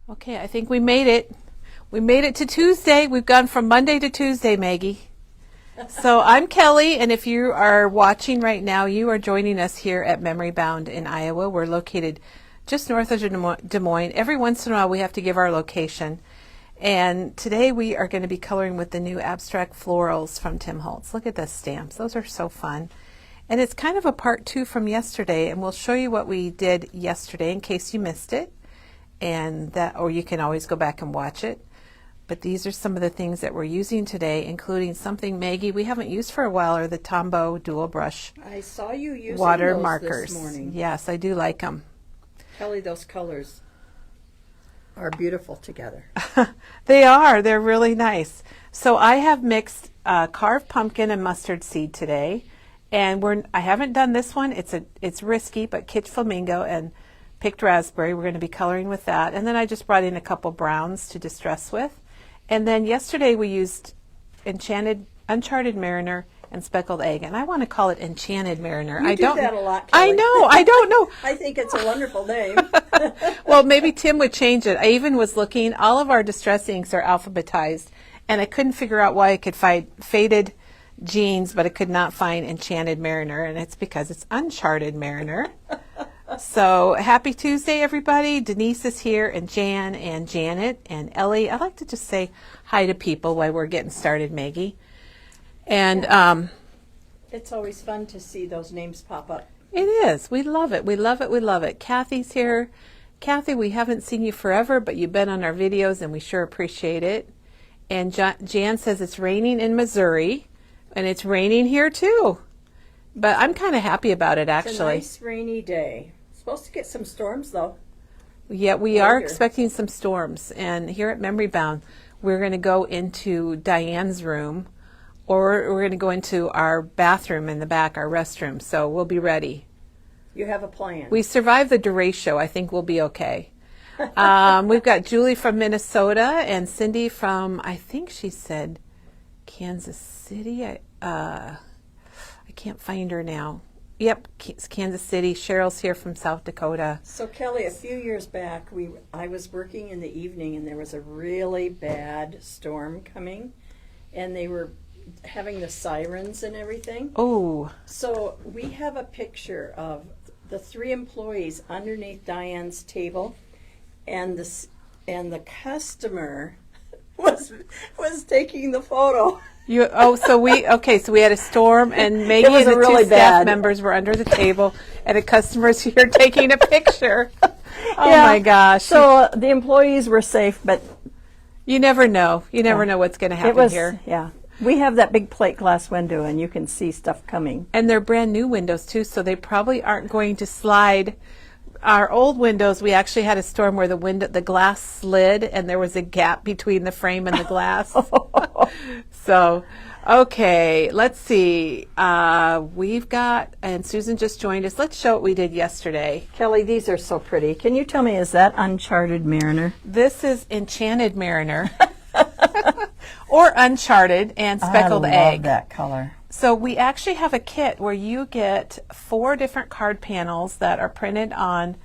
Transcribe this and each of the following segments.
Okay, I think we made it. We made it to Tuesday. We've gone from Monday to Tuesday, Maggie. So I'm Kelly, and if you are watching right now, you are joining us here at Memory Bound in Iowa. We're located just north of Des Moines. Every once in a while we have to give our location. And today we are going to be coloring with the new abstract florals from Tim Holtz. Look at the stamps. Those are so fun. And it's kind of a part two from yesterday, and we'll show you what we did yesterday in case you missed it. And that, or you can always go back and watch it. But these are some of the things that we're using today, including something, Maggie, we haven't used for a while, are the Tombow dual brush. I saw you using water those markers this morning. Yes, I do like them. Kelly, those colors are beautiful together. They are. They're really nice. So I have mixed carved pumpkin and mustard seed today, and I haven't done this one. It's risky, but kitsch flamingo and picked raspberry. We're going to be coloring with that. And then I just brought in a couple browns to distress with. And then yesterday we used Uncharted Mariner and Speckled Egg. And I want to call it Enchanted Mariner. You do that a lot, Kelly. I know. I don't know. I think it's a wonderful name. Well, maybe Tim would change it. I even was looking. All of our distress inks are alphabetized. And I couldn't figure out why I could find Faded Jeans, but I could not find Enchanted Mariner. And it's because it's Uncharted Mariner. So happy Tuesday, everybody. Denise is here, and Jan and Janet and Ellie. I like to just say hi to people while we're getting started, Maggie. And it's always fun to see those names pop up. It is. We love it. We love it. We love it. Kathy's here. Kathy, we haven't seen you forever, but you've been on our videos, and we sure appreciate it. And Jan says it's raining in Missouri, and it's raining here too. But I'm kind of happy about it, actually. It's a nice rainy day. Supposed to get some storms, though. Yeah, we are expecting some storms. And here at Memory Bound, we're going to go into Diane's room, or we're going to go into our bathroom in the back, our restroom. So we'll be ready. You have a plan. We survived the derecho. I think we'll be okay. We've got Julie from Minnesota and Cindy from, I think she said, Kansas City. I can't find her now. Yep, Kansas City. Cheryl's here from South Dakota. So Kelly, a few years back, I was working in the evening, and there was a really bad storm coming, and they were having the sirens and everything. Oh. So we have a picture of the 3 employees underneath Diane's table, and the customer was taking the photo. So we had a storm, and Maggie and the really 2 staff members were under the table, and the customer's here taking a picture. Oh yeah. My gosh. So the employees were safe, but you never know. You never know what's going to happen here. Yeah. We have that big plate glass window, and you can see stuff coming. And they're brand new windows too, so they probably aren't going to slide. Our old windows, we actually had a storm where the glass slid, and there was a gap between the frame and the glass. So, okay, let's see. We've got, and Susan just joined us. Let's show what we did yesterday. Kelly, these are so pretty. Can you tell me, is that Uncharted Mariner? This is Enchanted Mariner. Or Uncharted and Speckled Egg. I love that color. So we actually have a kit where you get 4 different card panels that are printed on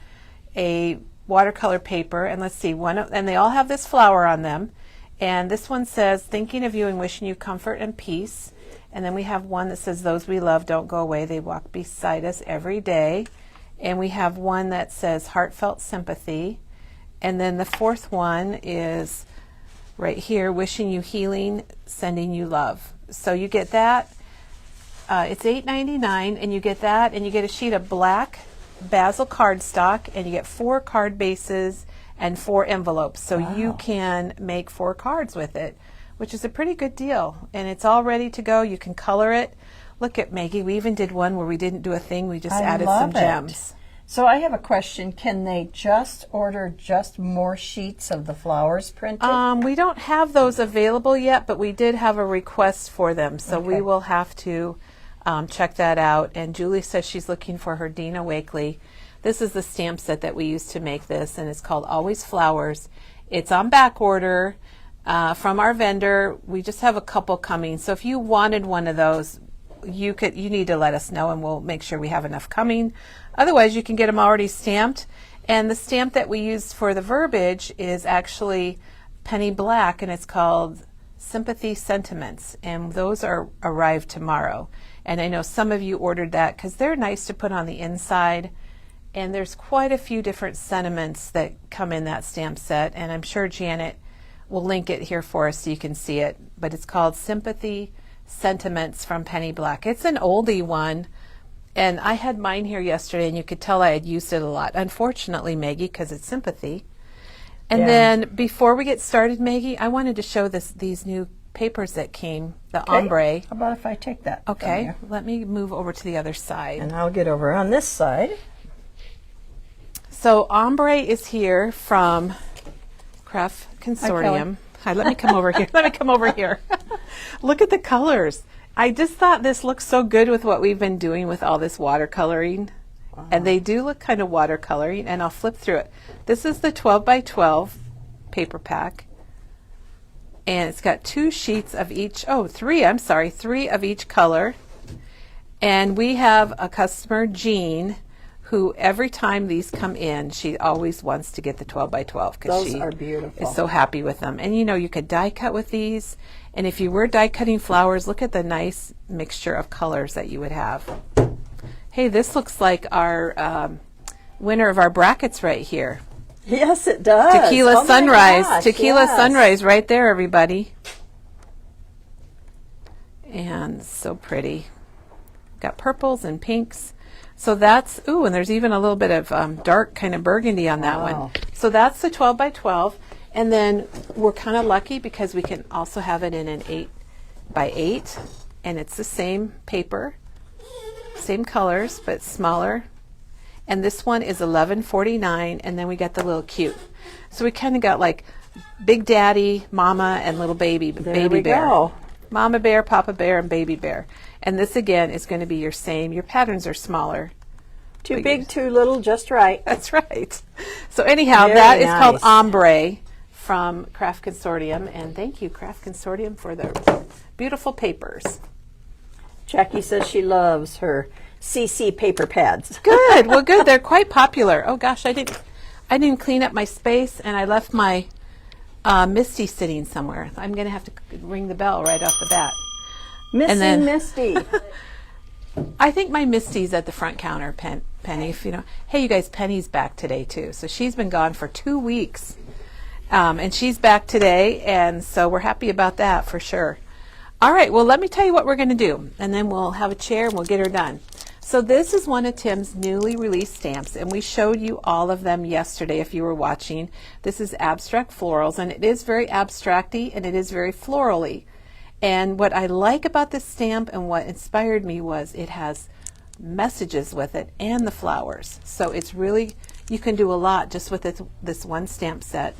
a watercolor paper, and let's see, and they all have this flower on them. And this one says, "Thinking of you and wishing you comfort and peace." And then we have one that says, "Those we love don't go away. They walk beside us every day." And we have one that says, "Heartfelt sympathy." And then the 4th one is right here, "Wishing you healing, sending you love." So you get that. It's $8.99, and you get that, and you get a sheet of black basil cardstock, and you get 4 card bases and 4 envelopes. So you can make 4 cards with it, which is a pretty good deal. And it's all ready to go. You can color it. Look at Maggie. We even did one where we didn't do a thing. We just added some gems. So I have a question. Can they just order more sheets of the flowers printed? We don't have those available yet, but we did have a request for them. So we will have to check that out. And Julie says she's looking for her Dina Wakely. This is the stamp set that we used to make this, and it's called Always Flowers. It's on back order from our vendor. We just have a couple coming. So if you wanted one of those, you need to let us know, and we'll make sure we have enough coming. Otherwise, you can get them already stamped, And the stamp that we used for the verbiage is actually penny black, and it's called Sympathy Sentiments, and those are arrived tomorrow. And I know some of you ordered that because they're nice to put on the inside, and there's quite a few different sentiments that come in that stamp set, and I'm sure Janet will link it here for us so you can see it. But it's called Sympathy Sentiments from Penny Black. It's an oldie one, and I had mine here yesterday, and you could tell I had used it a lot. Unfortunately, Maggie, because it's sympathy. And then before we get started, Maggie, I wanted to show these new papers that came, the ombre. How about if I take that? Okay, let me move over to the other side. And I'll get over on this side. So ombre is here from Craft Consortium. Hi, let me come over here. Let me come over here. Look at the colors. I just thought this looks so good with what we've been doing with all this watercoloring. And they do look kind of watercoloring, and I'll flip through it. This is the 12 by 12 paper pack, and it's got 2 sheets of each, three of each color. And we have a customer, Jean, who every time these come in, she always wants to get the 12 by 12 because she are beautiful. Is so happy with them. And you know, you could die cut with these, and if you were die cutting flowers, look at the nice mixture of colors that you would have. Hey, this looks like our winner of our brackets right here. Yes, it does. Tequila Sunrise. Gosh, Tequila yes. Sunrise right there, everybody. And so pretty. Got purples and pinks. So that's, and there's even a little bit of dark kind of burgundy on that one. So that's the 12 by 12. And then we're kind of lucky because we can also have it in an 8 by 8. And it's the same paper. Same colors, but smaller. And this one is $11.49, and then we got the little cute. So we kind of got like Big Daddy, Mama, and little baby bear. Go. Mama bear, Papa bear, and baby bear. And this again is going to be your same. Your patterns are smaller. Too big, too little, just right. That's right. So anyhow, Very is nice. called Ombre from Craft Consortium, and thank you, Craft Consortium, for the beautiful papers. Jackie says she loves her CC paper pads. Good. Well, good. They're quite popular. Oh gosh, I didn't clean up my space, and I left my Misty sitting somewhere. I'm going to have to ring the bell right off the bat. Misty. I think my Misty's at the front counter, Penny. If you know, hey, you guys, Penny's back today too. So she's been gone for 2 weeks, and she's back today, and so we're happy about that for sure. All right, well, let me tell you what we're going to do, and then we'll have a chair and we'll get her done. So this is one of Tim's newly released stamps, and we showed you all of them yesterday if you were watching. This is Abstract Florals, and it is very abstract-y, and it is very floral-y. And what I like about this stamp and what inspired me was it has messages with it and the flowers. So it's really, you can do a lot just with this one stamp set.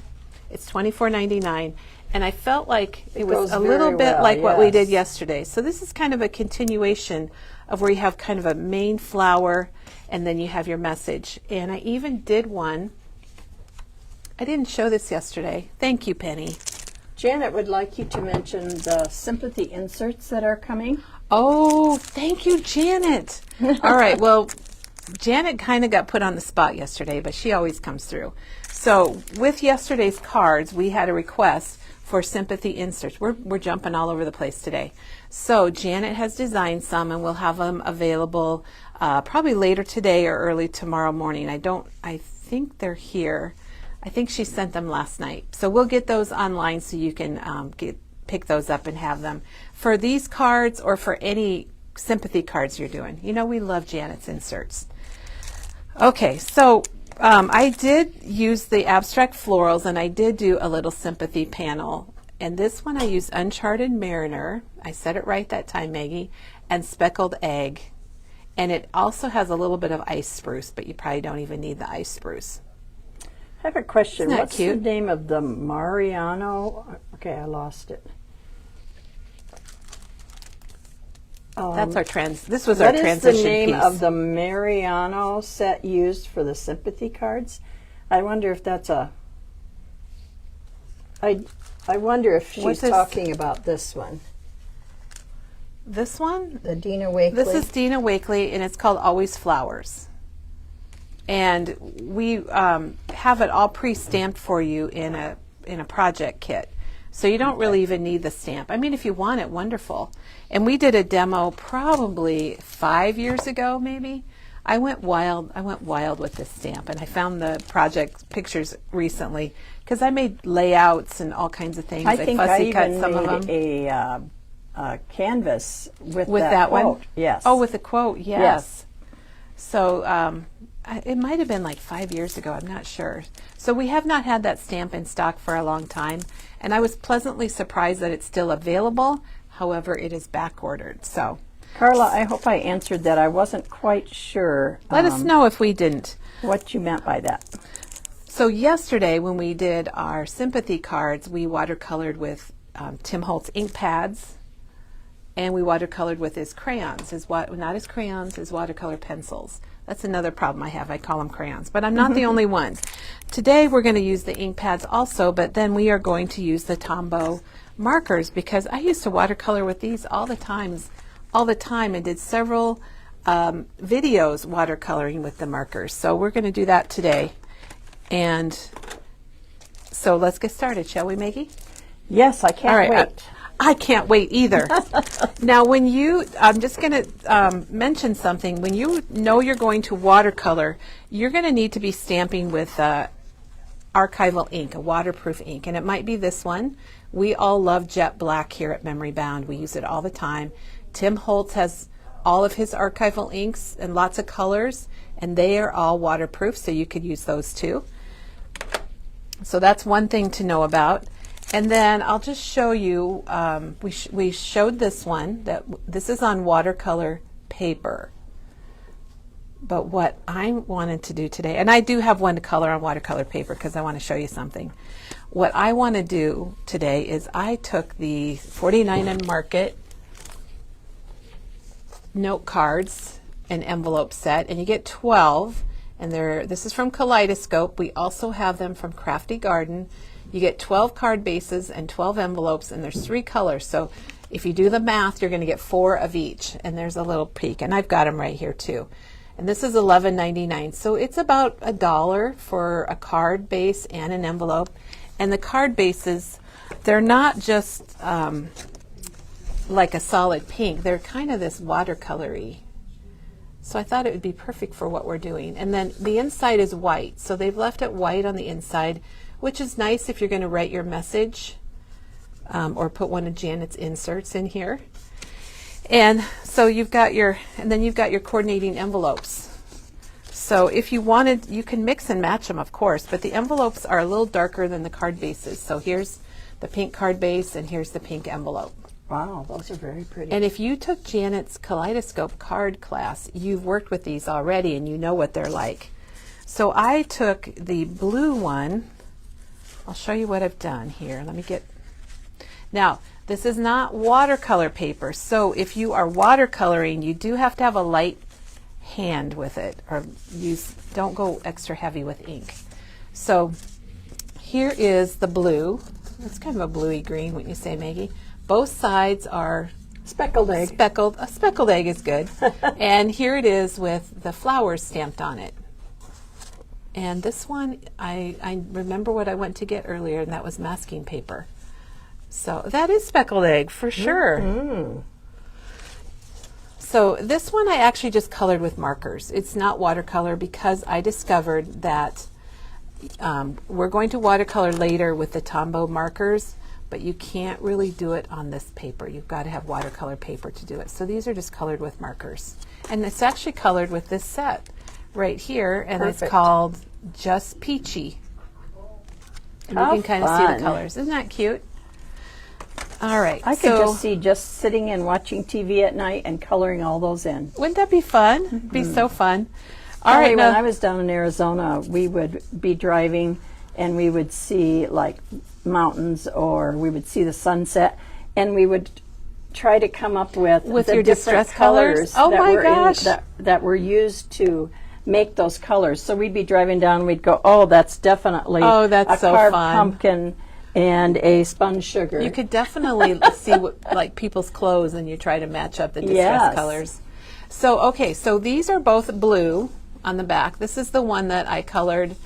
It's $24.99. And I felt like it was a little bit like what we did yesterday. So this is kind of a continuation of where you have kind of a main flower and then you have your message. And I even did one. I didn't show this yesterday. Thank you, Penny. Janet would like you to mention the sympathy inserts that are coming. Oh, thank you, Janet. All right, well, Janet kind of got put on the spot yesterday, but she always comes through. So with yesterday's cards, we had a request for sympathy inserts. We're jumping all over the place today. So Janet has designed some, and we'll have them available probably later today or early tomorrow morning. I think they're here. I think she sent them last night. So we'll get those online so you can pick those up and have them for these cards or for any sympathy cards you're doing. You know, we love Janet's inserts. Okay, so I did use the Abstract Florals, and I did do a little sympathy panel. And this one I used Uncharted Mariner. I said it right that time, Maggie. And Speckled Egg. And it also has a little bit of ice spruce, but you probably don't even need the ice spruce. I have a question. Isn't that What's cute? the name of the Mariano? Okay, I lost it. That's our this was our transition piece. What is the name of the Mariano set used for the sympathy cards? I wonder if that's a... I wonder if she's talking about this one. This one? The Dina Wakley. This is Dina Wakley, and it's called Always Flowers. And we have it all pre-stamped for you in a project kit. So you don't really even need the stamp. I mean, if you want it, wonderful. And we did a demo probably 5 years ago, maybe. I went wild with this stamp, and I found the project pictures recently because I made layouts and all kinds of things. I think I fussy cut even some of made them. a canvas with that quote. one. Yes. Oh, with the quote. Yes. Yes. So it might have been like 5 years ago. I'm not sure. So we have not had that stamp in stock for a long time, and I was pleasantly surprised that it's still available. However, it is back ordered. So. Carla, I hope I answered that. I wasn't quite sure. Let us know if we didn't. What you meant by that. So yesterday when we did our sympathy cards, we watercolored with Tim Holtz ink pads, and we watercolored with his crayons, not his crayons, his watercolor pencils. That's another problem I have. I call them crayons, but I'm not the only ones. Today we're going to use the ink pads also, but then we are going to use the Tombow markers because I used to watercolor with these all the time, and did several videos watercoloring with the markers. So we're going to do that today. And so let's get started, shall we, Maggie? Yes, I can't wait. I can't wait either. Now, I'm just going to mention something. When you know you're going to watercolor, you're going to need to be stamping with archival ink, a waterproof ink, and it might be this one. We all love jet black here at Memory Bound. We use it all the time. Tim Holtz has all of his archival inks and lots of colors, and they are all waterproof, so you could use those too. So that's one thing to know about. And then I'll just show you, we showed this one, that this is on watercolor paper. But what I wanted to do today, and I do have one to color on watercolor paper because I want to show you something. What I want to do today is I took the 49 and Market note cards and envelope set, and you get 12, and this is from Kaleidoscope. We also have them from Crafty Garden. You get 12 card bases and 12 envelopes, and there's 3 colors. So if you do the math, you're going to get 4 of each, and there's a little peek, and I've got them right here too. And this is $11.99, so it's about $1 for a card base and an envelope. And the card bases, they're not just like a solid pink. They're kind of this watercolory. So I thought it would be perfect for what we're doing. And then the inside is white, so they've left it white on the inside, which is nice if you're going to write your message or put one of Janet's inserts in here. And so you've got and then you've got your coordinating envelopes. So if you wanted, you can mix and match them, of course, but the envelopes are a little darker than the card bases. So here's the pink card base, and here's the pink envelope. Wow, those are very pretty. And if you took Janet's Kaleidoscope card class, you've worked with these already, and you know what they're like. So I took the blue one. I'll show you what I've done here. Now, this is not watercolor paper, so if you are watercoloring, you do have to have a light hand with it, or don't go extra heavy with ink. So here is the blue. It's kind of a bluey green, wouldn't you say, Maggie? Both sides are speckled egg. A speckled egg is good. And here it is with the flowers stamped on it. And this one, I remember what I went to get earlier, and that was masking paper. So that is speckled egg for sure. Mm-hmm. So this one I actually just colored with markers. It's not watercolor because I discovered that we're going to watercolor later with the Tombow markers, but you can't really do it on this paper. You've got to have watercolor paper to do it. So these are just colored with markers. And it's actually colored with this set right here, and Perfect. It's called Just Peachy. And you can kind of see the colors. Isn't that cute? All right. I could just see just sitting and watching TV at night and coloring all those in. Wouldn't that be fun? Mm-hmm. It'd be so fun. All Kellie, right. When I was down in Arizona, we would be driving and we would see like mountains, or we would see the sunset, and we would try to come up with the your different distress colors. Oh that my were gosh. that were used to make those colors. So we'd be driving down and we'd go, oh, that's definitely a so carved fun. pumpkin and a spun sugar. You could definitely see like people's clothes, and you try to match up the distress colors. So okay, so these are both blue, on the back. This is the one that I colored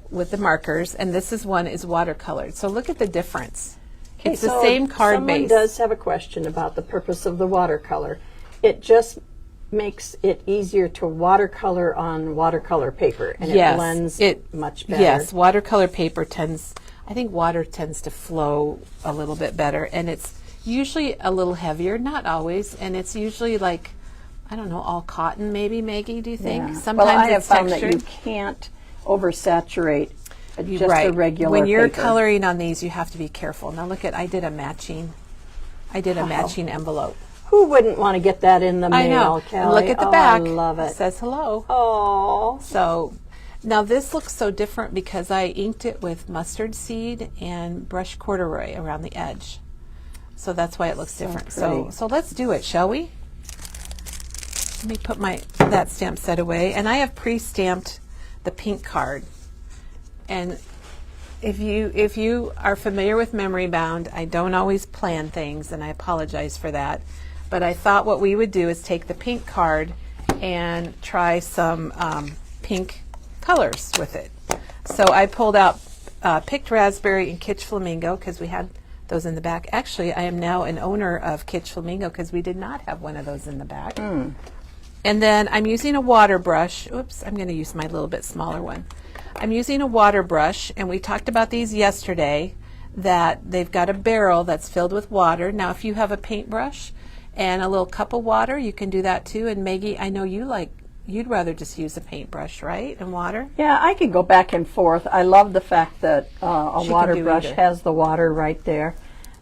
with the markers, and this is one is watercolored. So look at the difference. Okay, it's the same card base. Someone does have a question about the purpose of the watercolor. It just makes it easier to watercolor on watercolor paper, and Yes, it blends much better. Yes, watercolor paper tends, I think water tends to flow a little bit better, and it's usually a little heavier, not always, and it's usually like, I don't know, all cotton maybe, Maggie, do you think? Yeah. Sometimes well, I have it's found textured. that you can't oversaturate just right. a regular When you're paper. coloring on these, you have to be careful. Now look at, I did a matching envelope. Who wouldn't want to get that in the mail, I know. Kelly? And look at the Oh, back. I love it. It says hello. Oh. So now this looks so different because I inked it with mustard seed and brushed corduroy around the edge. So that's why it looks different. So let's do it, shall we? Let me put that stamp set away. And I have pre-stamped the pink card. And if you are familiar with Memory Bound, I don't always plan things, and I apologize for that. But I thought what we would do is take the pink card and try some pink colors with it. So I pulled out Picked Raspberry and Kitsch Flamingo because we had those in the back. Actually, I am now an owner of Kitsch Flamingo because we did not have one of those in the back. And then I'm using a water brush. Oops, I'm going to use my little bit smaller one. I'm using a water brush, and we talked about these yesterday, that they've got a barrel that's filled with water. Now, if you have a paintbrush and a little cup of water, you can do that too. And Maggie, I know you'd rather just use a paintbrush, right, and water? Yeah, I could go back and forth. I love the fact that a She water can do brush either. has the water right there.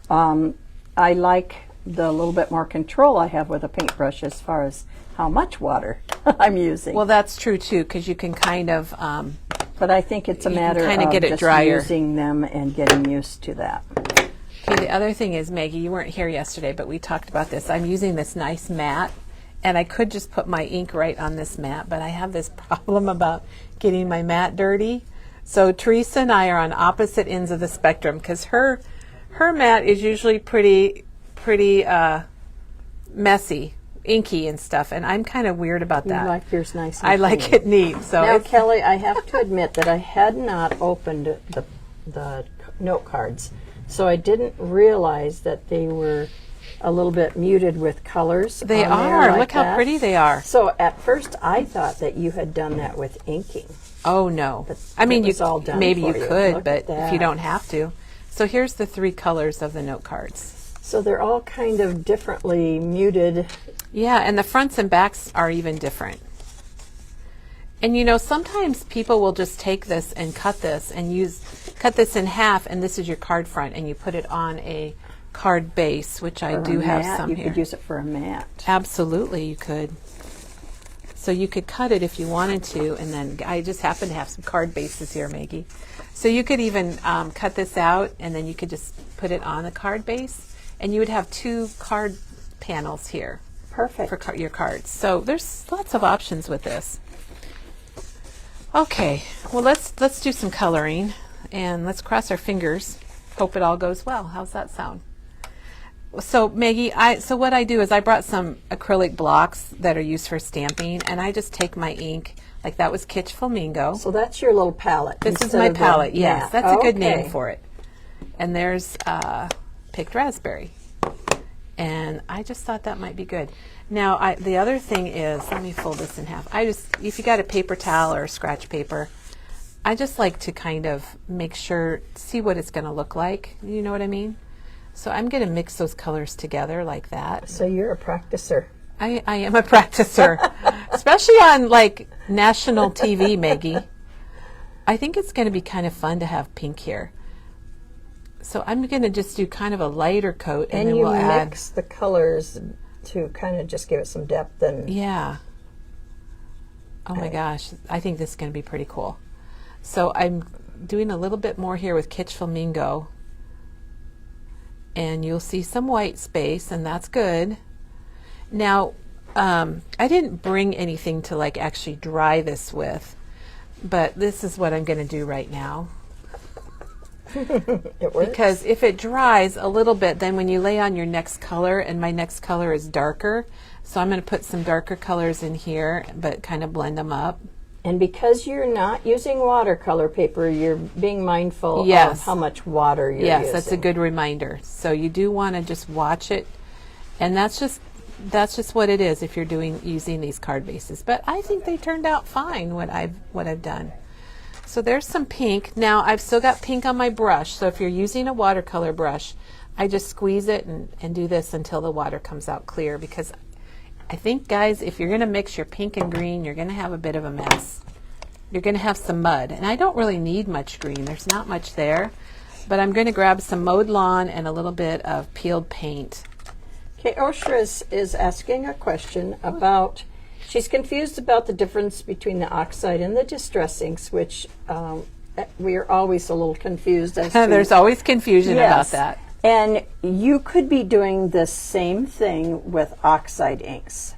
I like the little bit more control I have with a paintbrush as far as how much water I'm using. Well, that's true too, because you can kind of but I think it's a you can matter kinda of get it just drier. using them and getting used to that. Okay, the other thing is, Maggie, you weren't here yesterday, but we talked about this. I'm using this nice mat, and I could just put my ink right on this mat, but I have this problem about getting my mat dirty. So Teresa and I are on opposite ends of the spectrum because her mat is usually pretty messy, inky and stuff, and I'm kind of weird about that. You like yours nice and I like clean. it neat. So Now, it's- Kelly, I have to admit that I had not opened the note cards, so I didn't realize that they were a little bit muted with colors. they on there are. like Look how that. pretty they are. So at first I thought that you had done that with inking. Oh no! But I mean, it was all done maybe you for you. could, Look but at that. if you don't have to. So here's the 3 colors of the note cards. So they're all kind of differently muted. Yeah, and the fronts and backs are even different. And you know, sometimes people will just take this and cut this in half, and this is your card front, and you put it on a card base, which I for a do have mat. some You here. could use it for a mat. Absolutely, you could. So you could cut it if you wanted to, and then I just happen to have some card bases here, Maggie. So you could even cut this out, and then you could just put it on a card base, and you would have 2 card panels here Perfect. for your cards. So there's lots of options with this. Okay, well let's do some coloring, and let's cross our fingers. Hope it all goes well. How's that sound? So Maggie, so what I do is I brought some acrylic blocks that are used for stamping, and I just take my ink, like that was Kitsch Flamingo. So that's your little palette. This is instead my of the palette, yes. mat. That's a good Okay. name for it. And there's Picked Raspberry. And I just thought that might be good. Now, the other thing is, let me fold this in half. If you got a paper towel or scratch paper, I just like to kind of make sure, see what it's going to look like. You know what I mean? So I'm going to mix those colors together like that. So you're a practicer. I am a practicer, especially on like national TV, Maggie. I think it's going to be kind of fun to have pink here. So I'm going to just do kind of a lighter coat, and then you we'll add. mix the colors to kind of just give it some depth and Yeah. Oh my gosh, I think this is going to be pretty cool. So I'm doing a little bit more here with Kitsch Flamingo, and you'll see some white space, and that's good. Now, I didn't bring anything to like actually dry this with, but this is what I'm going to do right now. it works. Because if it dries a little bit, then when you lay on your next color, and my next color is darker, so I'm going to put some darker colors in here, but kind of blend them up. And because you're not using watercolor paper, you're being mindful Yes. of how much water you're Yes, using. that's a good reminder. So you do want to just watch it, and that's just what it is if you're using these card bases. But I think they turned out fine what I've done. So there's some pink. Now I've still got pink on my brush. So if you're using a watercolor brush, I just squeeze it and do this until the water comes out clear, because I think, guys, if you're going to mix your pink and green, you're going to have a bit of a mess. You're going to have some mud. And I don't really need much green. There's not much there. But I'm going to grab some mowed lawn and a little bit of peeled paint. Okay, Oshra is asking a question about, she's confused about the difference between the oxide and the distress inks, which we are always a little confused as to. There's always confusion about that. And you could be doing the same thing with oxide inks,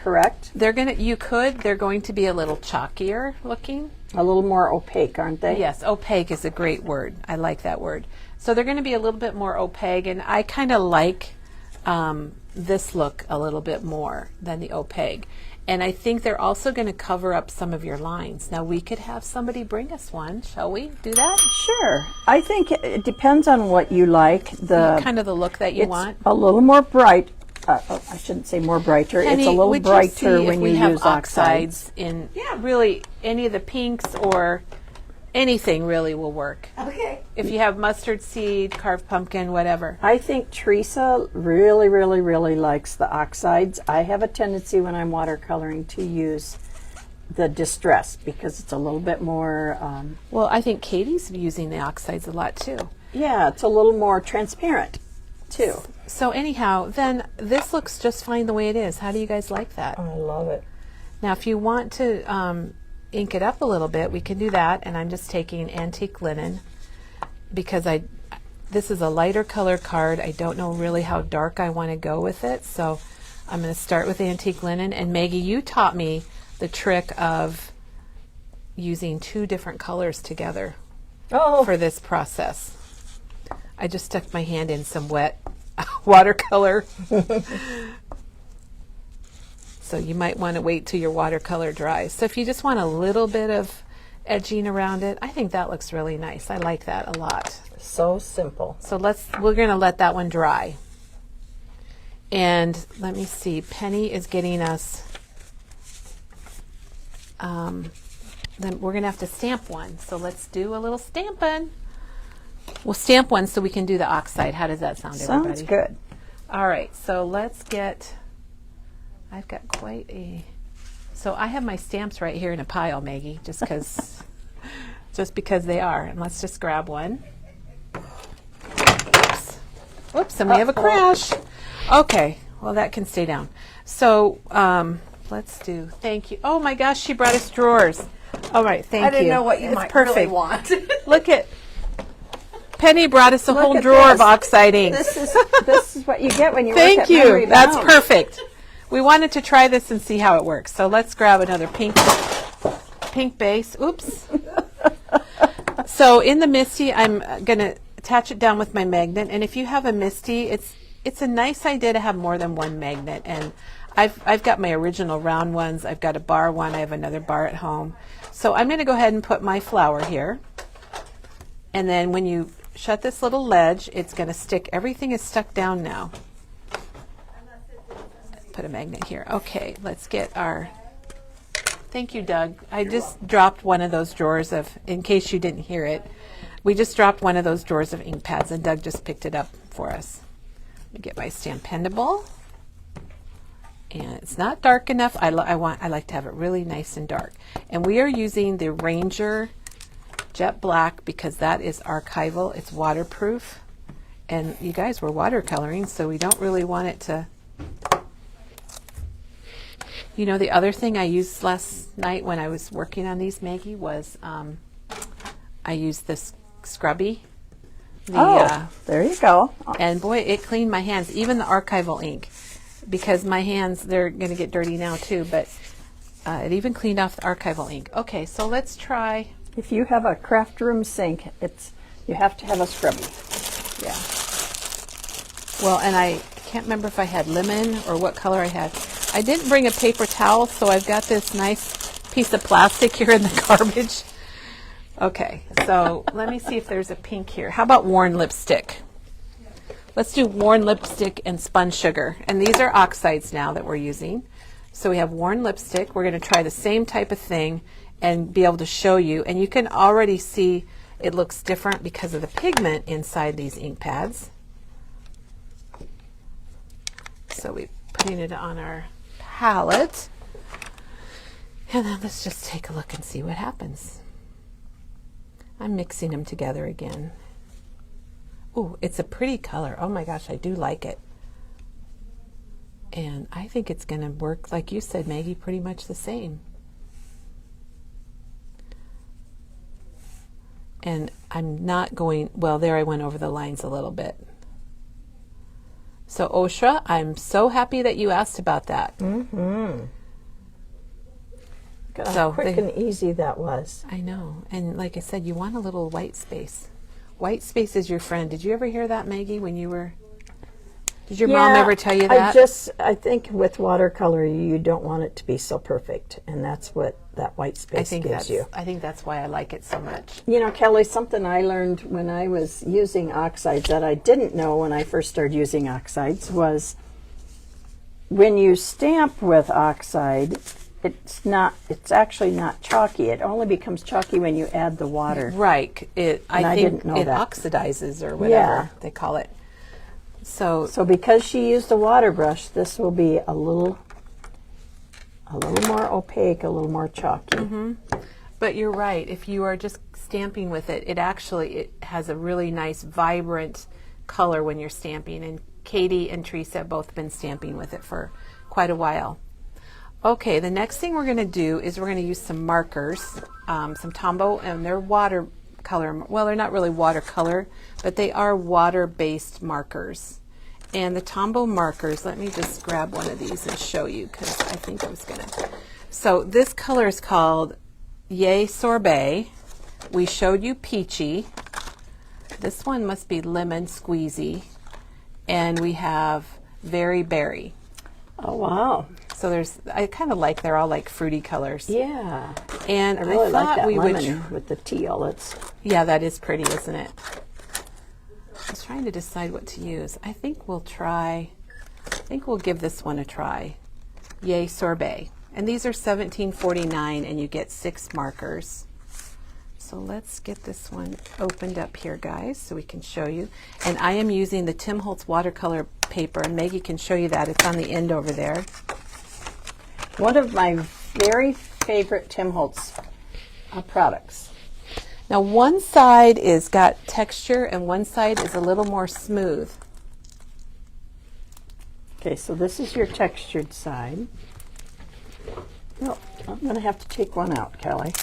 correct? They're going to be a little chalkier looking. A little more opaque, aren't they? Yes, opaque is a great word. I like that word. So they're going to be a little bit more opaque, and I kind of like this look a little bit more than the opaque. And I think they're also going to cover up some of your lines. Now we could have somebody bring us one. Shall we do that? Sure. I think it depends on what you like. Kind of the look that you want. A little more bright. I shouldn't say more brighter. Penny, it's a little brighter when you have use oxides. in really any of the pinks, or anything really will work. Okay. If you have mustard seed, carved pumpkin, whatever. I think Teresa really, really, really likes the oxides. I have a tendency when I'm watercoloring to use the distress because it's a little bit more. Well, I think Katie's using the oxides a lot too. Yeah, it's a little more transparent too. So anyhow, then this looks just fine the way it is. How do you guys like that? I love it. Now, if you want to ink it up a little bit, we can do that. And I'm just taking antique linen because this is a lighter color card. I don't know really how dark I want to go with it. So I'm going to start with antique linen. And Maggie, you taught me the trick of using 2 different colors together for this process. I just stuck my hand in some wet watercolor. So you might want to wait till your watercolor dries. So if you just want a little bit of edging around it, I think that looks really nice. I like that a lot. So simple. So we're going to let that one dry. And let me see, Penny is getting us, then we're going to have to stamp one. So let's do a little stamping. We'll stamp one so we can do the oxide. How does that sound, everybody? Sounds good. All right, so let's get, I've got so I have my stamps right here in a pile, Maggie, just because they are. And let's just grab one. Whoops, and we have a crash. Okay, well that can stay down. So let's do, thank you. Oh my gosh, she brought us drawers. All right, thank you. I didn't know what you might really want. Look at, Penny brought us a whole drawer of oxide ink. This is what you get when you work Thank at you. Memory That's Bound. perfect. We wanted to try this and see how it works. So let's grab another pink base. Oops. So in the Misty, I'm going to attach it down with my magnet. And if you have a Misty, it's a nice idea to have more than one magnet. And I've got my original round ones. I've got a bar one. I have another bar at home. So I'm going to go ahead and put my flower here. And then when you shut this little ledge, it's going to stick. Everything is stuck down now. Put a magnet here. Okay, let's get our, thank you, Doug. I just dropped one of those drawers of, in case you didn't hear it, we just dropped one of those drawers of ink pads and Doug just picked it up for us. Let me get my Stampendable. And it's not dark enough. I like to have it really nice and dark. And we are using the Ranger Jet Black because that is archival. It's waterproof. And you guys, we're watercoloring, so we don't really want it to. You know, the other thing I used last night when I was working on these, Maggie, was I used this scrubby. There you go. And boy, it cleaned my hands, even the archival ink, because my hands, they're going to get dirty now too, but it even cleaned off the archival ink. Okay, so let's try. If you have a craft room sink, you have to have a scrubby. Yeah. Well, and I can't remember if I had lemon or what color I had. I didn't bring a paper towel, so I've got this nice piece of plastic here in the garbage. Okay, so let me see if there's a pink here. How about worn lipstick? Let's do worn lipstick and spun sugar. And these are oxides now that we're using. So we have worn lipstick. We're going to try the same type of thing and be able to show you. And you can already see it looks different because of the pigment inside these ink pads. So we're putting it on our palette. And then let's just take a look and see what happens. I'm mixing them together again. Ooh, it's a pretty color. Oh my gosh, I do like it. And I think it's going to work, like you said, Maggie, pretty much the same. And I'm not going, well, there I went over the lines a little bit. So Oshra, I'm so happy that you asked about that. Mm-hmm. God, So how quick and easy that was. I know. And like I said, you want a little white space. White space is your friend. Did you ever hear that, Maggie, when you were... Did your mom ever tell you that? I think with watercolor, you don't want it to be so perfect, and that's what that white space gives you. I think that's why I like it so much. You know, Kelly, something I learned when I was using oxides that I didn't know when I first started using oxides was when you stamp with oxide, it's actually not chalky. It only becomes chalky when you add the water. Right. I think didn't know it that. oxidizes or whatever they call it. So because she used a water brush, this will be a little more opaque, a little more chalky. Mm-hmm. But you're right. If you are just stamping with it, it has a really nice, vibrant color when you're stamping. And Katie and Teresa have both been stamping with it for quite a while. Okay, the next thing we're going to do is we're going to use some markers, some Tombow, and they're watercolor. Well, they're not really watercolor, but they are water-based markers. And the Tombow markers, let me just grab one of these and show you, because I think I was going to. So this color is called Yay Sorbet. We showed you Peachy. This one must be Lemon Squeezy. And we have Very Berry. Oh, wow. So I kind of like, they're all like fruity colors. Yeah. And I really like that we lemon with the teal. Yeah, that is pretty, isn't it? I was trying to decide what to use. I think we'll give this one a try. Yay Sorbet. And these are $17.49 and you get 6 markers. So let's get this one opened up here, guys, so we can show you. And I am using the Tim Holtz watercolor paper, and Maggie can show you that. It's on the end over there. One of my very favorite Tim Holtz products. Now one side is got texture and one side is a little more smooth. Okay, so this is your textured side. No, I'm going to have to take one out, Kelly.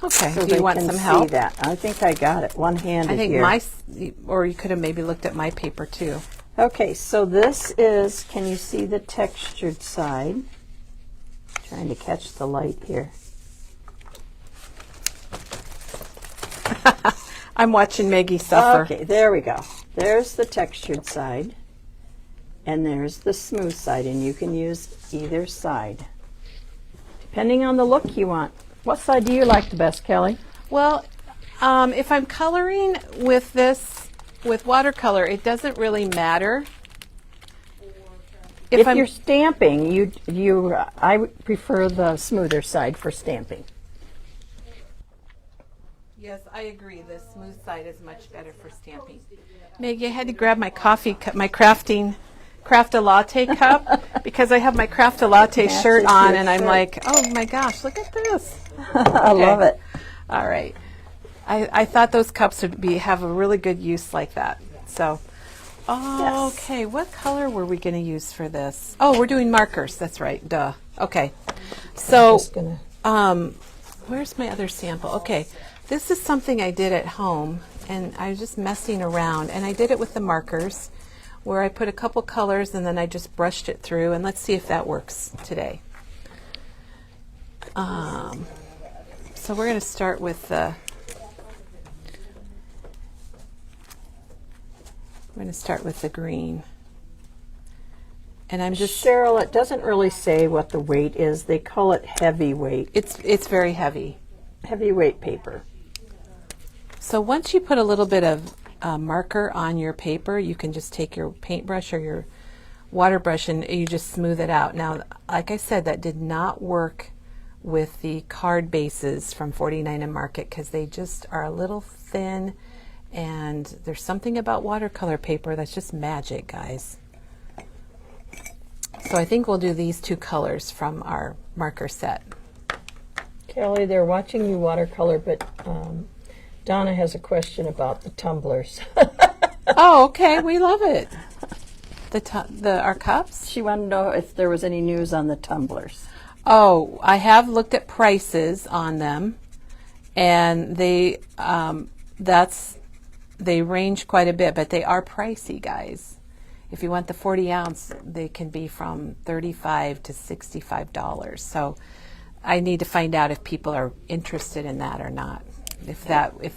Okay, So do you want some help? See that. I think I got it one-handed here. I think or you could have maybe looked at my paper too. Okay, so this is, can you see the textured side? Trying to catch the light here. I'm watching Maggie suffer. Okay, there we go. There's the textured side, and there's the smooth side, and you can use either side, depending on the look you want. What side do you like the best, Kelly? Well, if I'm coloring with this, with watercolor, it doesn't really matter. If you're stamping, I would prefer the smoother side for stamping. Yes, I agree. The smooth side is much better for stamping. Maggie, I had to grab my coffee cup, my Craft-A-Latte cup, because I have my Craft-A-Latte shirt on, and I'm like, oh my gosh, look at this. I love it. All right. I thought those cups would have a really good use like that. So, okay, what color were we going to use for this? Oh, we're doing markers. That's right. Duh. Okay. So, where's my other sample? Okay, this is something I did at home, and I was just messing around, and I did it with the markers, where I put a couple colors and then I just brushed it through, and let's see if that works today. So we're going to start with the green. And I'm just Cheryl, it doesn't really say what the weight is. They call it heavyweight. it's very heavy. Heavyweight paper. So once you put a little bit of marker on your paper, you can just take your paintbrush or your water brush and you just smooth it out. Now, like I said, that did not work with the card bases from 49 and Market because they just are a little thin, and there's something about watercolor paper that's just magic, guys. So I think we'll do these two colors from our marker set. Kelly, they're watching you watercolor, but Donna has a question about the tumblers. Oh, okay, we love it. Our cups? She wanted to know if there was any news on the tumblers. Oh, I have looked at prices on them, and they range quite a bit, but they are pricey, guys. If you want the 40 ounce, they can be from $35 to $65. So I need to find out if people are interested in that or not, if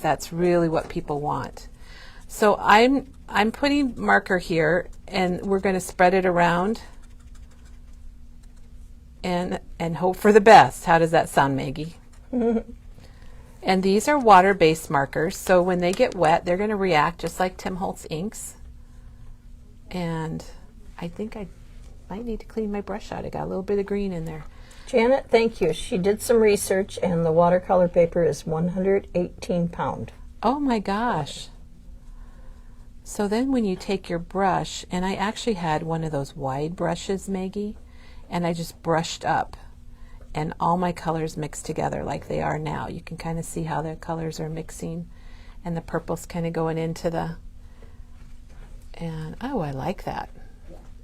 that's really what people want. So I'm putting marker here, and we're going to spread it around and hope for the best. How does that sound, Maggie? And these are water-based markers, so when they get wet, they're going to react just like Tim Holtz inks. And I think I might need to clean my brush out. I got a little bit of green in there. Janet, thank you. She did some research, and the watercolor paper is 118 pound. Oh my gosh. So then when you take your brush, and I actually had one of those wide brushes, Maggie, and I just brushed up, and all my colors mixed together like they are now. You can kind of see how the colors are mixing, and the purple's kind of going into the, and oh, I like that.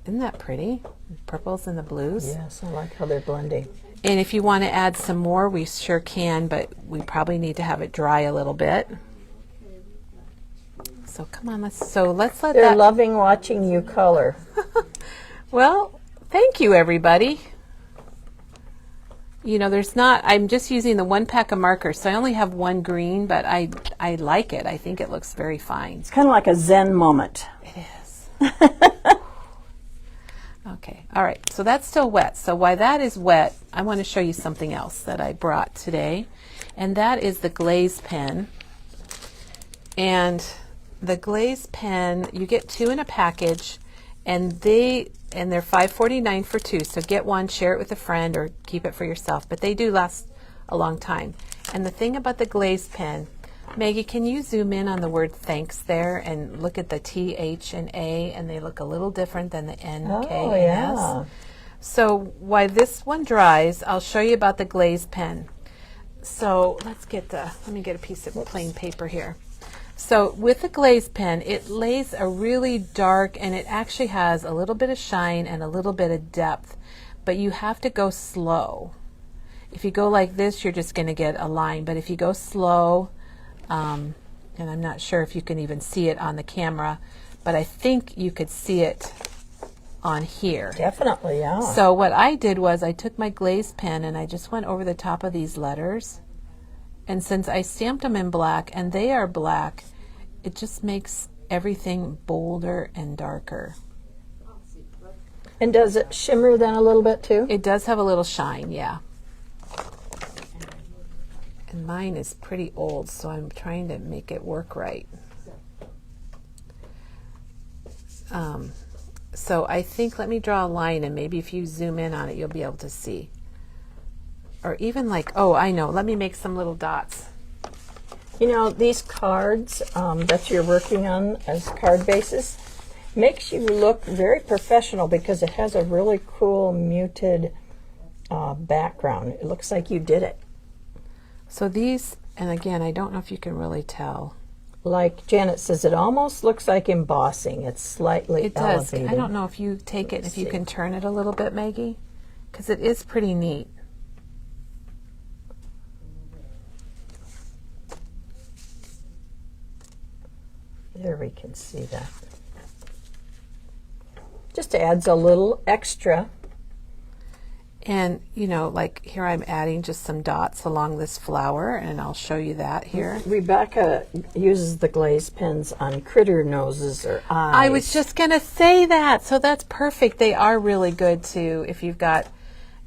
Isn't that pretty? The purples and the blues. Yes, I like how they're blending. And if you want to add some more, we sure can, but we probably need to have it dry a little bit. So come on, let's let They're that. loving watching you color. Well, thank you, everybody. You know, I'm just using the 1 pack of markers, so I only have one green, but I like it. I think it looks very fine. It's kind of like a Zen moment. It is. Okay, all right, so that's still wet. So while that is wet, I want to show you something else that I brought today, and that is the glaze pen. And the glaze pen, you get 2 in a package, and they're $5.49 for 2. So get one, share it with a friend, or keep it for yourself. But they do last a long time. And the thing about the glaze pen, Maggie, can you zoom in on the word thanks there and look at the T, H, and A, and they look a little different than the N, K, Oh, and yeah. S. So while this one dries, I'll show you about the glaze pen. So let me get a piece of plain paper here. So with the glaze pen, it lays a really dark, and it actually has a little bit of shine and a little bit of depth, but you have to go slow. If you go like this, you're just going to get a line, but if you go slow, and I'm not sure if you can even see it on the camera, but I think you could see it on here. Definitely, yeah. So what I did was I took my glaze pen and I just went over the top of these letters. And since I stamped them in black, and they are black, it just makes everything bolder and darker. And does it shimmer then a little bit too? It does have a little shine, yeah. And mine is pretty old, so I'm trying to make it work right. So I think, let me draw a line, and maybe if you zoom in on it, you'll be able to see. Or even like, oh, I know, let me make some little dots. You know, these cards that you're working on as card bases makes you look very professional because it has a really cool muted background. It looks like you did it. So these, and again, I don't know if you can really tell. Like Janet says, it almost looks like embossing. It's slightly It does. elevated. I don't know if you take it, if you can turn it a little bit, Maggie, because it is pretty neat. There we can see that. Just adds a little extra. And, you know, like here I'm adding just some dots along this flower, and I'll show you that here. Rebecca uses the glaze pens on critter noses or eyes. I was just going to say that. So that's perfect. They are really good too if you've got,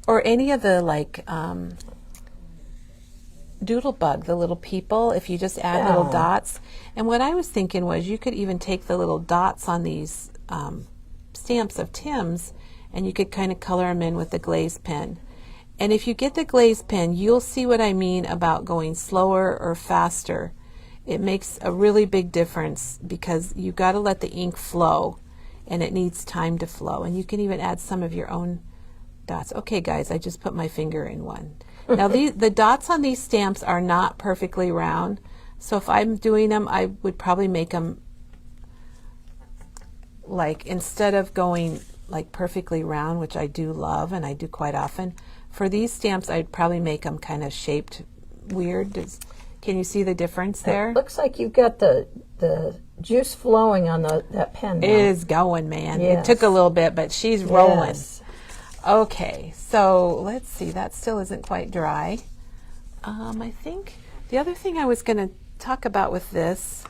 or any of the like doodlebug, the little people, if you just add little dots. And what I was thinking was you could even take the little dots on these stamps of Tim's, and you could kind of color them in with the glaze pen. And if you get the glaze pen, you'll see what I mean about going slower or faster. It makes a really big difference because you've got to let the ink flow, and it needs time to flow. And you can even add some of your own dots. Okay, guys, I just put my finger in one. Now, the dots on these stamps are not perfectly round, so if I'm doing them, I would probably make them like, instead of going like perfectly round, which I do love and I do quite often, for these stamps I'd probably make them kind of shaped weird. Can you see the difference there? It looks like you've got the juice flowing on that pen now. It is going, man. Yes. It took a little bit, but she's rolling. Yes. Okay, so let's see. That still isn't quite dry. I think the other thing I was going to talk about with this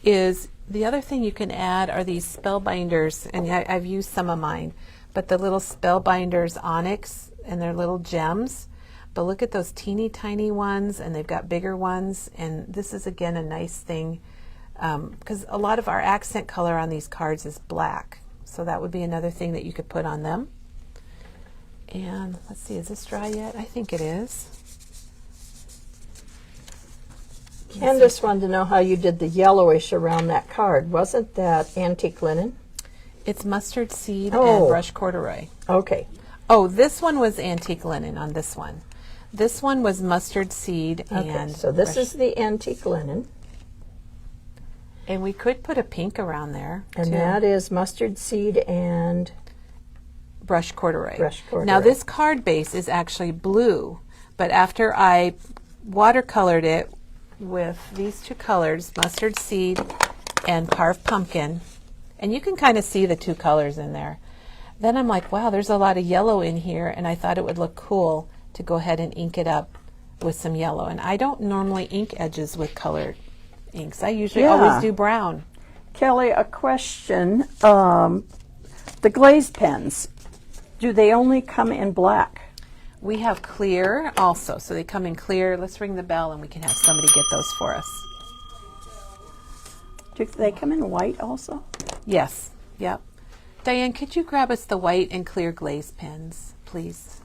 is the other thing you can add are these spellbinders, and I've used some of mine, but the little spellbinders onyx, and they're little gems. But look at those teeny tiny ones, and they've got bigger ones, and this is again a nice thing because a lot of our accent color on these cards is black, so that would be another thing that you could put on them. And let's see, is this dry yet? I think it is. Candace wanted to know how you did the yellowish around that card. Wasn't that antique linen? It's mustard seed and brush corduroy. Okay. Oh, this one was antique linen on this one. This one was mustard seed and so this is the antique linen. And we could put a pink around there. And too. that is mustard seed and brush corduroy. Brush corduroy. Now this card base is actually blue, but after I watercolored it with these two colors, mustard seed and carved pumpkin, and you can kind of see the two colors in there. Then I'm like, wow, there's a lot of yellow in here, and I thought it would look cool to go ahead and ink it up with some yellow. And I don't normally ink edges with colored inks. I usually always do brown. Kelly, a question. The glaze pens, do they only come in black? We have clear also, so they come in clear. Let's ring the bell and we can have somebody get those for us. Do they come in white also? Yes, yep. Diane, could you grab us the white and clear glaze pens, please?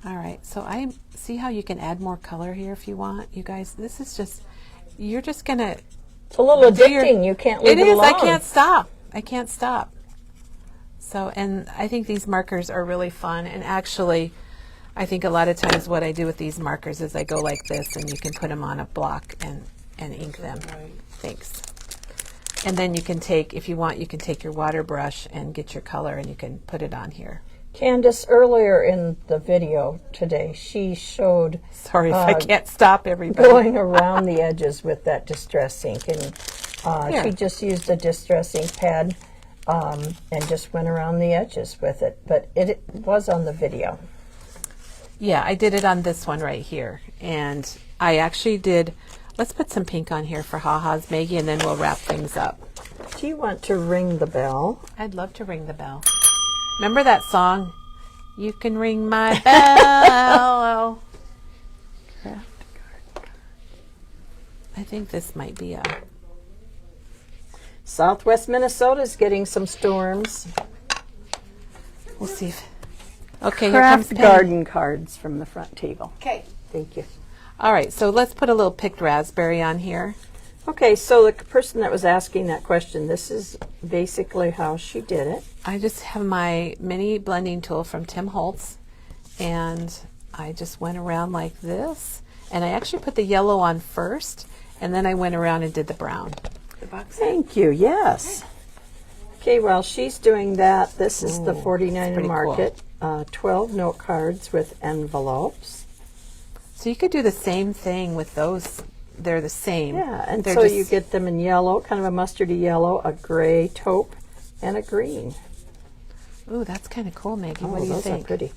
All right, so I see how you can add more color here if you want. You guys, this is just, you're just gonna. It's a little addicting. You can't leave it alone. It is. I can't stop. I can't stop. So, and I think these markers are really fun. And actually, I think a lot of times what I do with these markers is I go like this, and you can put them on a block and ink them. Right. Thanks. And then you can take, if you want, you can take your water brush and get your color, and you can put it on here. Candace, earlier in the video today, she showed... Sorry if I can't stop everybody. Going around the edges with that distress ink. And she just used a distress ink pad and just went around the edges with it. But it was on the video. Yeah, I did it on this one right here. And I actually did... Let's put some pink on here for Ha-Ha's, Maggie, and then we'll wrap things up. Do you want to ring the bell? I'd love to ring the bell. Remember that song? You can ring my bell. I think this might be a... Southwest Minnesota is getting some storms. We'll see if... Okay, Craft here comes garden cards from the front table. Okay. Thank you. All right, so let's put a little picked raspberry on here. Okay, so the person that was asking that question, this is basically how she did it. I just have my mini blending tool from Tim Holtz, and I just went around like this, and I actually put the yellow on first, and then I went around and did the brown. The box. Thank you, yes. Okay, while she's doing that, this is the 49 Market, cool. 12 note cards with envelopes. So you could do the same thing with those. They're the same. Yeah, and they're so you get them in yellow, kind of a mustardy yellow, a gray taupe, and a green. Ooh, that's kind of cool, Maggie. What do you those think? are pretty.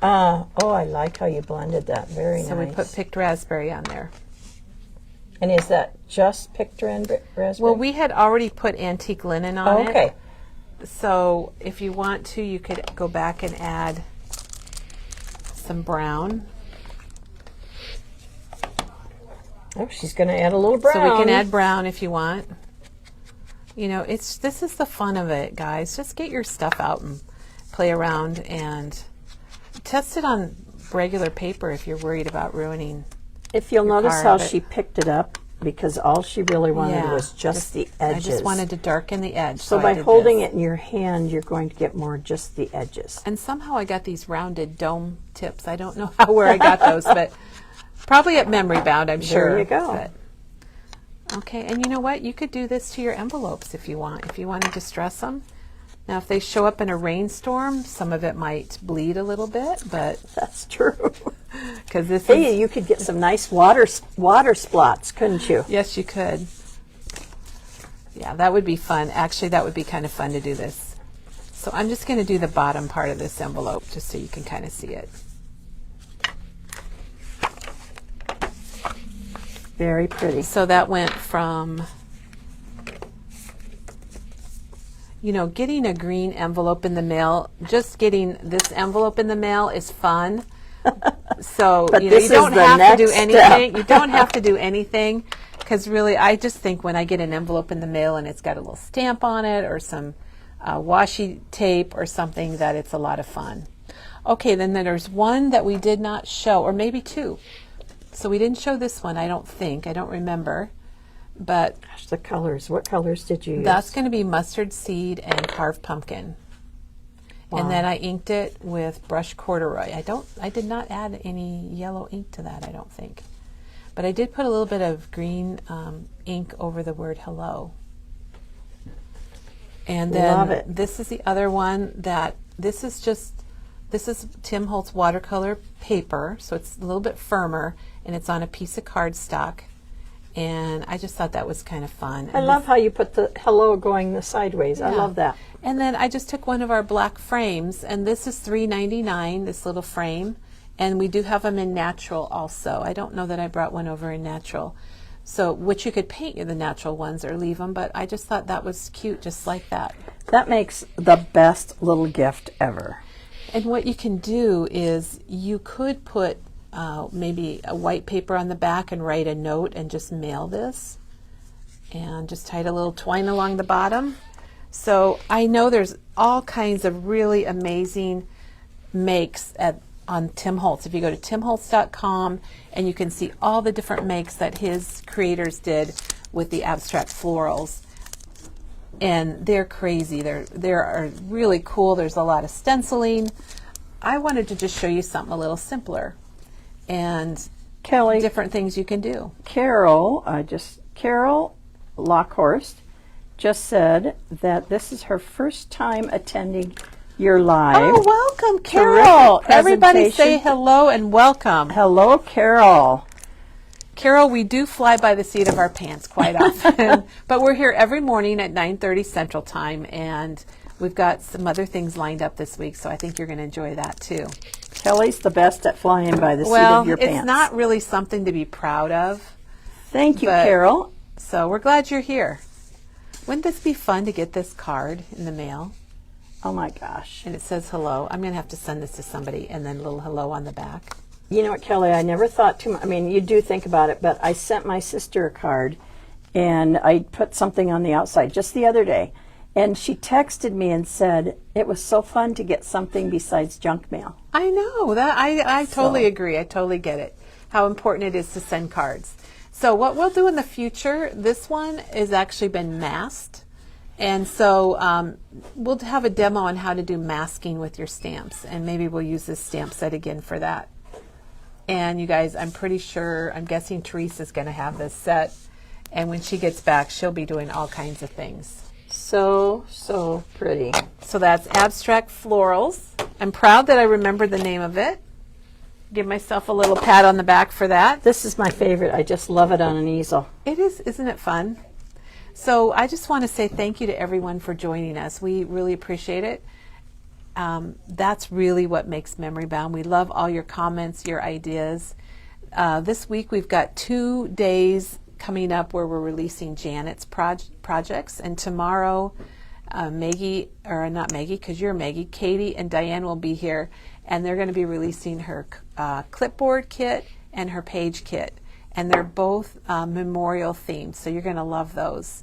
Oh, I like how you blended that. Very nice. So we put picked raspberry on there. And is that just picked raspberry? Well, we had already put antique linen on okay. it. So if you want to, you could go back and add some brown. Oh, she's going to add a little brown. So we can add brown if you want. You know, this is the fun of it, guys. Just get your stuff out and play around and test it on regular paper if you're worried about ruining. If you'll notice how she picked it up, because all she really wanted was just the edges. I just wanted to darken the edge. So by holding it in your hand, you're going to get more just the edges. And somehow I got these rounded dome tips. I don't know where I got those, but probably at Memory Bound, I'm sure. There you go. But, okay, and you know what? You could do this to your envelopes if you want. If you want to distress them. Now, if they show up in a rainstorm, some of it might bleed a little bit, but that's true. Because this hey, you could get some nice water splots, couldn't you? Yes, you could. Yeah, that would be fun. Actually, that would be kind of fun to do this. So I'm just going to do the bottom part of this envelope just so you can kind of see it. Very pretty. So that went from, you know, getting a green envelope in the mail, just getting this envelope in the mail is fun. So you know, you don't have to do anything. You don't have to do anything, because really I just think when I get an envelope in the mail and it's got a little stamp on it or some washi tape or something, that it's a lot of fun. Okay, then there's one that we did not show, or maybe two. So we didn't show this one, I don't think. I don't remember. But gosh, the colors. What colors did you use? That's going to be mustard seed and carved pumpkin. Wow. And then I inked it with brushed corduroy. I did not add any yellow ink to that, I don't think. But I did put a little bit of green ink over the word hello. And then love it. This is the other one that this is Tim Holtz watercolor paper, so it's a little bit firmer, and it's on a piece of cardstock. And I just thought that was kind of fun. I love how you put the hello going the sideways. Yeah. I love that. And then I just took one of our black frames, and this is $3.99, this little frame. And we do have them in natural also. I don't know that I brought one over in natural. So, which you could paint the natural ones or leave them, but I just thought that was cute just like that. That makes the best little gift ever. And what you can do is you could put maybe a white paper on the back and write a note and just mail this, and just tie a little twine along the bottom. So I know there's all kinds of really amazing makes on Tim Holtz. If you go to timholtz.com, and you can see all the different makes that his creators did with the abstract florals. And they're crazy. They are really cool. There's a lot of stenciling. I wanted to just show you something a little simpler and Kellie, different things you can do. Carol Lockhorst just said that this is her first time attending your live. Oh, welcome, Carol. Everybody say hello and welcome. Hello, Carol. Carol, we do fly by the seat of our pants quite often, but we're here every morning at 9:30 Central Time, and we've got some other things lined up this week, so I think you're going to enjoy that too. Kellie's the best at flying by the seat of your pants. Well, it's not really something to be proud of. Thank you, Carol. So we're glad you're here. Wouldn't this be fun to get this card in the mail? Oh my gosh. And it says hello. I'm going to have to send this to somebody, and then a little hello on the back. You know what, Kellie, I never thought too much. I mean, you do think about it, but I sent my sister a card, and I put something on the outside just the other day, and she texted me and said it was so fun to get something besides junk mail. I know. That I totally agree. I totally get it, how important it is to send cards. So what we'll do in the future, this one has actually been masked, and so we'll have a demo on how to do masking with your stamps, and maybe we'll use this stamp set again for that. And you guys, I'm guessing Teresa's going to have this set, and when she gets back, she'll be doing all kinds of things. So pretty. So that's Abstract Florals. I'm proud that I remembered the name of it. Give myself a little pat on the back for that. This is my favorite. I just love it on an easel. It is, isn't it fun? So I just want to say thank you to everyone for joining us. We really appreciate it. that's really what makes Memory Bound. We love all your comments, your ideas. This week we've got 2 days coming up where we're releasing Janet's projects, and tomorrow Maggie, or not Maggie because you're Maggie, Katie and Diane will be here, and they're going to be releasing her clipboard kit and her page kit, and they're both memorial themed, so you're going to love those.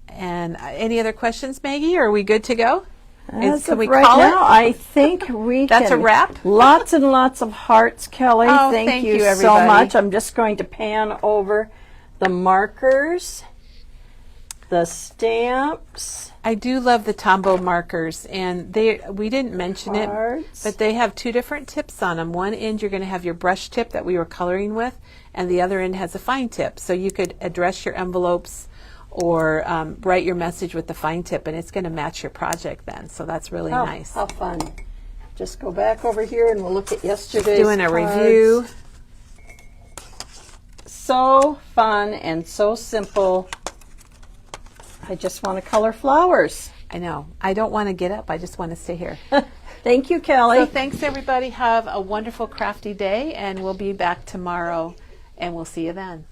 And any other questions, Maggie, or are we good to go? Can we call it? I think we That's can. a wrap? Lots and lots of hearts, Kelly. Oh, thank you so everybody. much. I'm just going to pan over the markers, the stamps. I do love the Tombow markers, and we didn't mention it, but they have 2 different tips on them. One end you're going to have your brush tip that we were coloring with, and the other end has a fine tip. So you could address your envelopes or write your message with the fine tip, and it's going to match your project then. So that's really nice. How fun. Just go back over here and we'll look at yesterday's Doing a cards. review. So fun and so simple. I just want to color flowers. I know. I don't want to get up. I just want to stay here. Thank you, Kelly. So thanks, everybody. Have a wonderful crafty day, and we'll be back tomorrow, and we'll see you then.